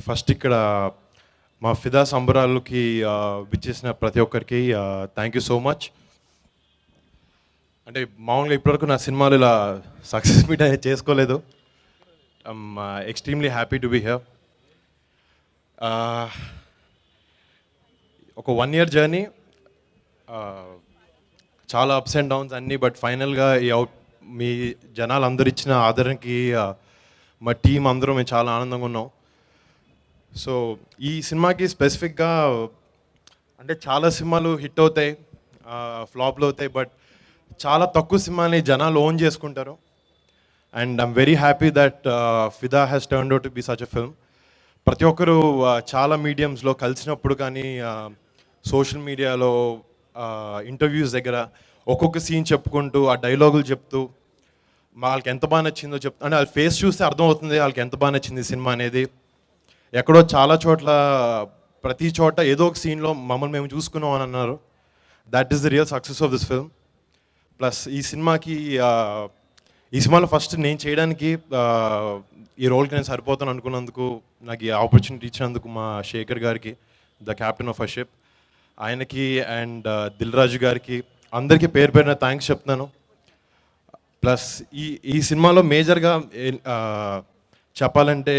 First ఇక్కడ మా ఫిదా సంబరాలకి విచ్చేసిన ప్రతి ఒక్కరికి థ్యాంక్ యూ సో మచ్. అంటే మామూలుగా ఇప్పటివరకు నా సినిమాలు ఇలా సక్సెస్ మీట్ అనేది చేసుకోలేదు. I'm extremely happy to be here. ఒక 1 year జర్నీ, చాలా అప్స్ అండ్ డౌన్స్ అన్నీ, బట్ ఫైనల్గా ఈ మీ జనాలు అందరు ఇచ్చిన ఆదరణకి మా టీం అందరూ మేము చాలా ఆనందంగా ఉన్నాం. సో ఈ సినిమాకి స్పెసిఫిక్గా అంటే చాలా సినిమాలు హిట్ అవుతాయి, ఫ్లాప్లు అవుతాయి, బట్ చాలా తక్కువ సినిమాని జనాలు ఓన్ చేసుకుంటారు. And I'm very happy that Fidaa has turned out to be such a film. ప్రతి ఒక్కరు చాలా మీడియంస్లో కలిసినప్పుడు కానీ, సోషల్ మీడియాలో, ఇంటర్వ్యూస్ దగ్గర ఒక్కొక్క సీన్ చెప్పుకుంటూ ఆ డైలాగులు చెప్తూ వాళ్ళకి ఎంత బాగా నచ్చిందో చెప్తూ, అంటే వాళ్ళ ఫేస్ చూస్తే అర్థమవుతుంది వాళ్ళకి ఎంత బాగా నచ్చింది సినిమా అనేది. ఎక్కడో చాలా చోట్ల, ప్రతి చోట ఏదో ఒక సీన్లో మమ్మల్ని మేము చూసుకున్నాం అని అన్నారు. That is the real success of this film. Plus ఈ సినిమాలో ఫస్ట్ నేను చేయడానికి ఈ రోల్కి నేను సరిపోతాను అనుకున్నందుకు, నాకు ఈ ఆపర్చునిటీ ఇచ్చినందుకు మా శేఖర్ గారికి, the captain of a ship, ఆయనకి అండ్ దిల్ రాజు గారికి అందరికీ పేరు పేరున థ్యాంక్స్ చెప్తున్నాను. ప్లస్ ఈ సినిమాలో మేజర్గా చెప్పాలంటే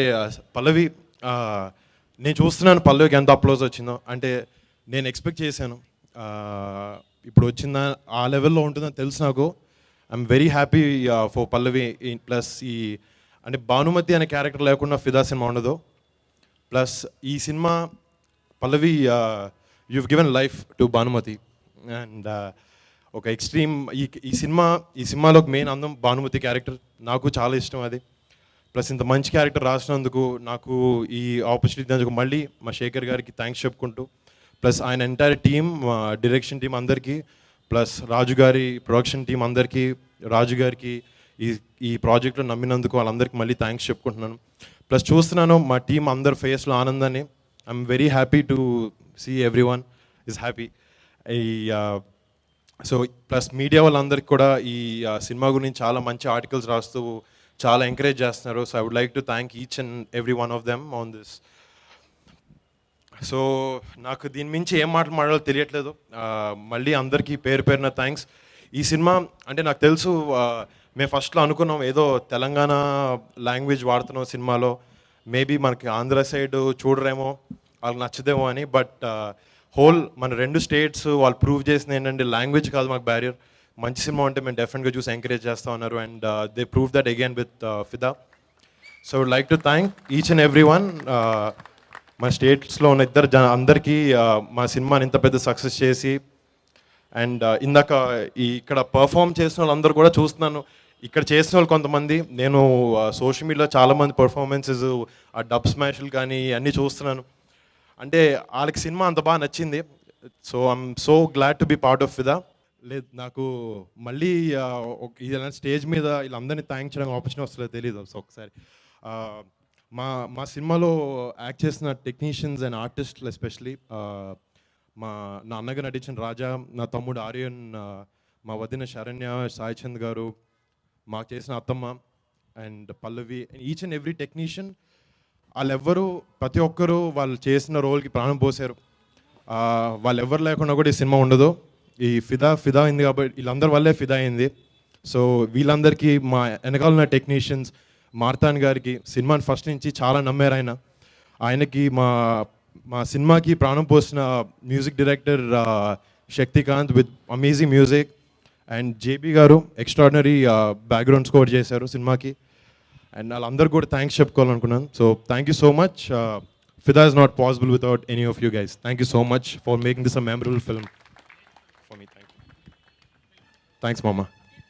పల్లవి, నేను చూస్తున్నాను పల్లవికి ఎంత అప్లోజ్ వచ్చిందో. అంటే నేను ఎక్స్పెక్ట్ చేశాను ఇప్పుడు వచ్చిందా ఆ లెవెల్లో ఉంటుందని తెలుసు నాకు. I'm very happy for Pallavi. Plus అంటే భానుమతి అనే క్యారెక్టర్ లేకుండా ఫిదా సినిమా ఉండదు. ప్లస్ ఈ cinema Pallavi, you've given life to Bhanumathi. And ఒక ఎక్స్ట్రీమ్ ఈ సినిమాలో మెయిన్ అందం భానుమతి క్యారెక్టర్. నాకు చాలా ఇష్టం అది. ప్లస్ ఇంత మంచి క్యారెక్టర్ రాసినందుకు, నాకు ఈ ఆపర్చునిటీ అందుకు మళ్ళీ మా శేఖర్ గారికి థ్యాంక్స్ చెప్పుకుంటూ, ప్లస్ ఆయన ఎంటైర్ టీమ్, డైరెక్షన్ టీం అందరికీ, ప్లస్ రాజు గారి ప్రొడక్షన్ టీం అందరికీ, రాజు గారికి ఈ ప్రాజెక్ట్లో నమ్మినందుకు వాళ్ళందరికీ మళ్ళీ థ్యాంక్స్ చెప్పుకుంటున్నాను. ప్లస్ చూస్తున్నాను మా టీం అందరి ఫేస్లో ఆనందాన్ని. I'm very happy to see everyone is happy. So plus media వాళ్ళందరికీ కూడా ఈ సినిమా గురించి చాలా మంచి ఆర్టికల్స్ రాస్తూ చాలా ఎంకరేజ్ చేస్తున్నారు. So I would like to thank each and every one of them on this. So నాకు దీని మించి ఏం మాట్లాడాలో తెలియట్లేదు. మళ్ళీ అందరికీ పేరు పేరున థ్యాంక్స్. ఈ సినిమా అంటే నాకు తెలుసు, మేము ఫస్ట్లో అనుకున్నాం ఏదో తెలంగాణ లాంగ్వేజ్ వాడుతున్నాం సినిమాలో, మేబీ మనకి ఆంధ్ర సైడ్ చూడరేమో, వాళ్ళకి నచ్చదేమో అని. బట్ హోల్ మన 2 states వాళ్ళు ప్రూవ్ చేసింది ఏంటంటే లాంగ్వేజ్ కాదు మాకు బ్యారియర్. మంచి సినిమా ఉంటే మేము డెఫినెట్గా చూసి ఎంకరేజ్ చేస్తూ ఉన్నారు. And they prove that again with Fidaa. So would like to thank each and every one. మా స్టేట్స్లో ఉన్న అందరికీ మా సినిమాని ఇంత పెద్ద సక్సెస్ చేసి, అండ్ ఇందాక ఇక్కడ పర్ఫామ్ చేసిన వాళ్ళందరూ కూడా చూస్తున్నాను. ఇక్కడ చేసిన వాళ్ళు కొంతమంది, నేను సోషల్ మీడియాలో చాలామంది పర్ఫార్మెన్సెస్, ఆ డబ్ స్మాష్లు కానీ అన్నీ చూస్తున్నాను. అంటే వాళ్ళకి సినిమా అంత బాగా నచ్చింది. So I'm so glad to be part of ఫిదా. లేదు, నాకు మళ్ళీ ఇలాంటి స్టేజ్ మీద వీళ్ళందరినీ థ్యాంక్ చేయడానికి ఆపర్చునిటీ వస్తుందో తెలియదు. సో ఒకసారి మా సినిమాలో యాక్ట్ చేసిన టెక్నీషియన్స్ అండ్ ఆర్టిస్టులు, ఎస్పెషలీ నా అన్నగా నటించిన రాజా, నా తమ్ముడు ఆర్యన్, మా వదిన శరణ్య, సాయి చంద్ గారు, మాకు చేసిన అత్తమ్మ and Pallavi, each and every technician, వాళ్ళెవ్వరూ ప్రతి ఒక్కరూ వాళ్ళు చేసిన రోల్కి ప్రాణం పోసారు. వాళ్ళు ఎవరు లేకుండా కూడా ఈ సినిమా ఉండదు. ఈ ఫిదా అయింది కాబట్టి వీళ్ళందరి వల్లే ఫిదా అయింది. సో వీళ్ళందరికీ, మా వెనకాల ఉన్న టెక్నీషియన్స్, మార్తాన్ గారికి సినిమాని ఫస్ట్ నుంచి చాలా నమ్మారు ఆయనకి మా సినిమాకి ప్రాణం పోసిన music director Shaktikanth with amazing music, and JB గారు ఎక్స్ట్రాడినరీ బ్యాక్గ్రౌండ్ స్కోర్ చేశారు సినిమాకి. అండ్ వాళ్ళందరూ కూడా థ్యాంక్స్ చెప్పుకోవాలనుకున్నాను. So thank you so much. Fidaa is not possible without any of you guys. Thank you so much for making this a memorable film for me. Thanks మామా.